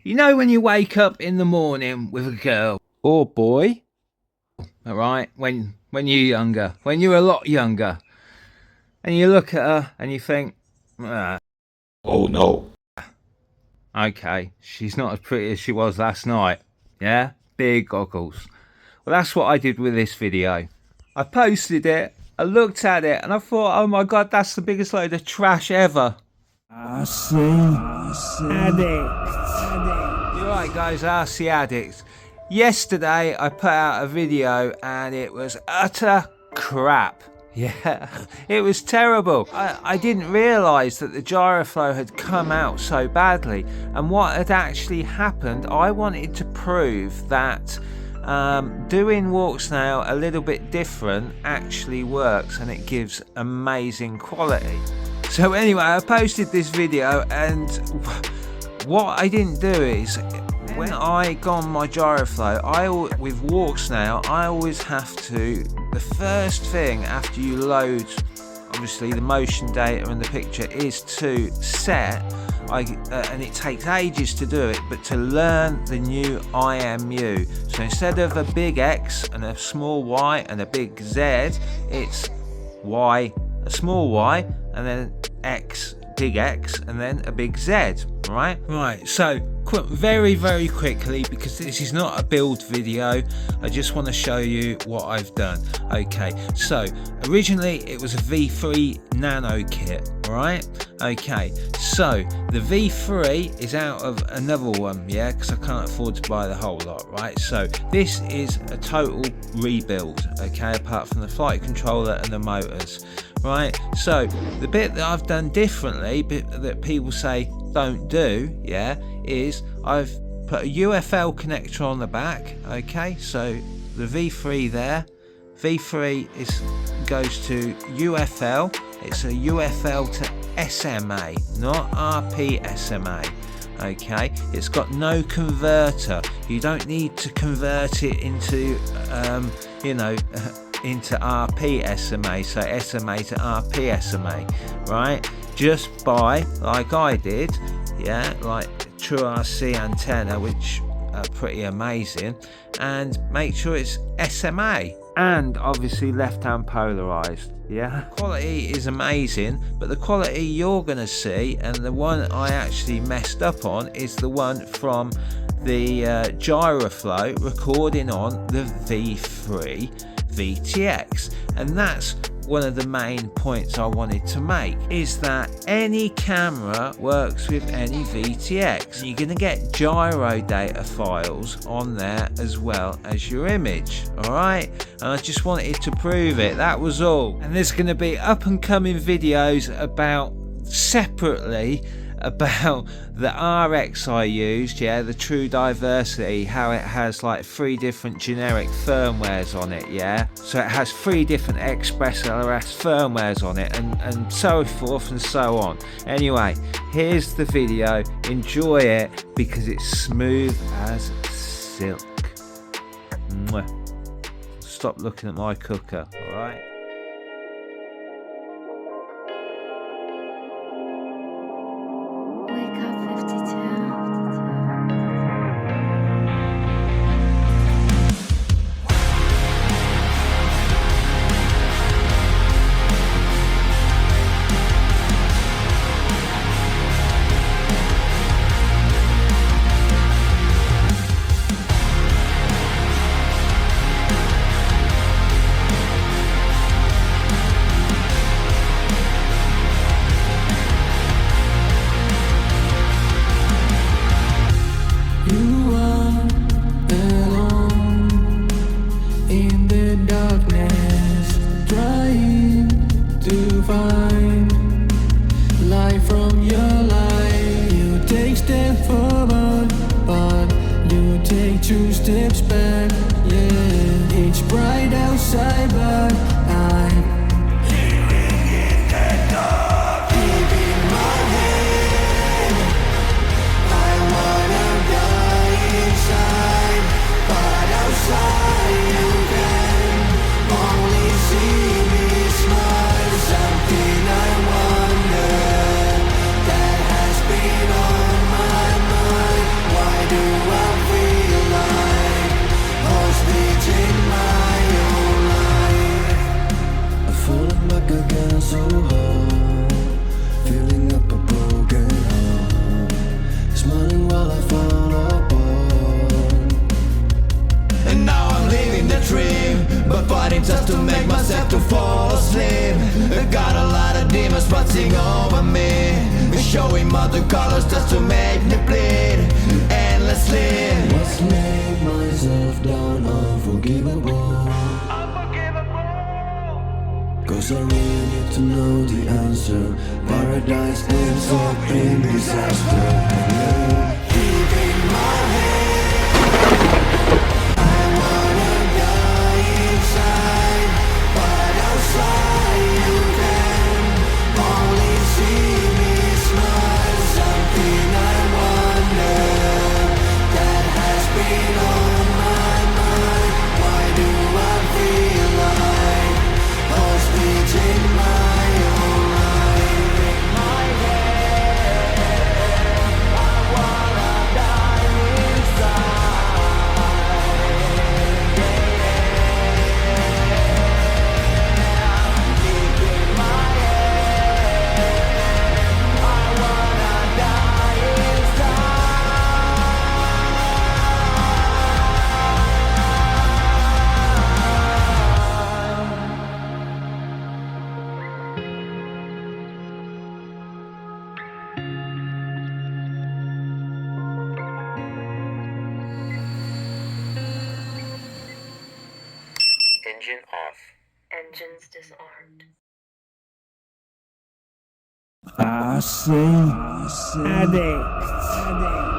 You know when you wake up in the morning with a girl or boy, alright, when you're younger, when you're a lot younger, and you look at her and you think, oh no, okay, she's not as pretty as she was last night, yeah, big goggles. Well, that's what I did with this video. I posted it, I looked at it, and I thought, oh my god, that's the biggest load of trash ever. You're right guys, RC Addicts. Yesterday I put out a video and it was utter crap. Yeah, it was terrible. I didn't realise that the gyroflow had come out so badly, and what had actually happened, I wanted to prove that doing Walksnail a little bit different actually works and it gives amazing quality. So anyway, I posted this video, and what I didn't do is, when I go on my gyroflow, with Walksnail, I always have to, the first thing after you load, obviously the motion data and the picture, is to set, and it takes ages to do it, but to learn the new IMU. So instead of a big X and a small Y and a big Z, it's Y, a small y, and then X, big X, and then a big Z, right? Right, so very quickly, because this is not a build video, I just want to show you what I've done. Okay, so originally it was a V3 Nano kit, right? Okay, so the V3 is out of another one, yeah, because I can't afford to buy the whole lot, right? So this is a total rebuild, okay, apart from the flight controller and the motors, right? So the bit that I've done differently, that people say don't do, yeah, is I've put a UFL connector on the back, okay? So the V3 there, V3 goes to UFL. It's a UFL to SMA, not RP SMA. Okay, it's got no converter. You don't need to convert it into into RP SMA, so SMA to RP SMA, right? Just buy, like I did, yeah, like True RC antenna, which are pretty amazing, and make sure it's SMA, and obviously left-hand polarized. Yeah, quality is amazing, but the quality you're gonna see, and the one I actually messed up on, is the one from the gyroflow recording on the V3 VTX, and that's one of the main points I wanted to make, is that any camera works with any VTX. You're going to get gyro data files on there as well as your image, alright? And I just wanted to prove it, that was all. And there's going to be up and coming videos about, separately, about the RX I used, yeah, the True Diversity, how it has like 3 different generic firmwares on it, yeah, so it has 3 different Expresslrs firmwares on it, and so forth and so on. Anyway, here's the video, enjoy it, because it's smooth as silk. Mwah. Stop looking at my cooker, alright? Two steps back, yeah. It's bright outside, but I'm living in the dark. Deep in my head, I wanna die inside, but outside you can only see me smile. Something I wonder that has been on my mind. Why smiling while I fall apart. And now I'm living the dream, but fighting just to make myself to fall asleep. I got a lot of demons watching over me, showing other colors just to make me bleed endlessly. Must lay myself down unforgivable, cause I really need to know the answer. Paradise ends up in disaster. Deep in my head, I wanna die inside, but outside you can only see me smile. Something I wonder that has been on my mind. Why do I feel like hostage in my own life? In my head, I wanna die inside. Deep in my head, I wanna die inside. Engine off. Engines disarmed. I see addicts.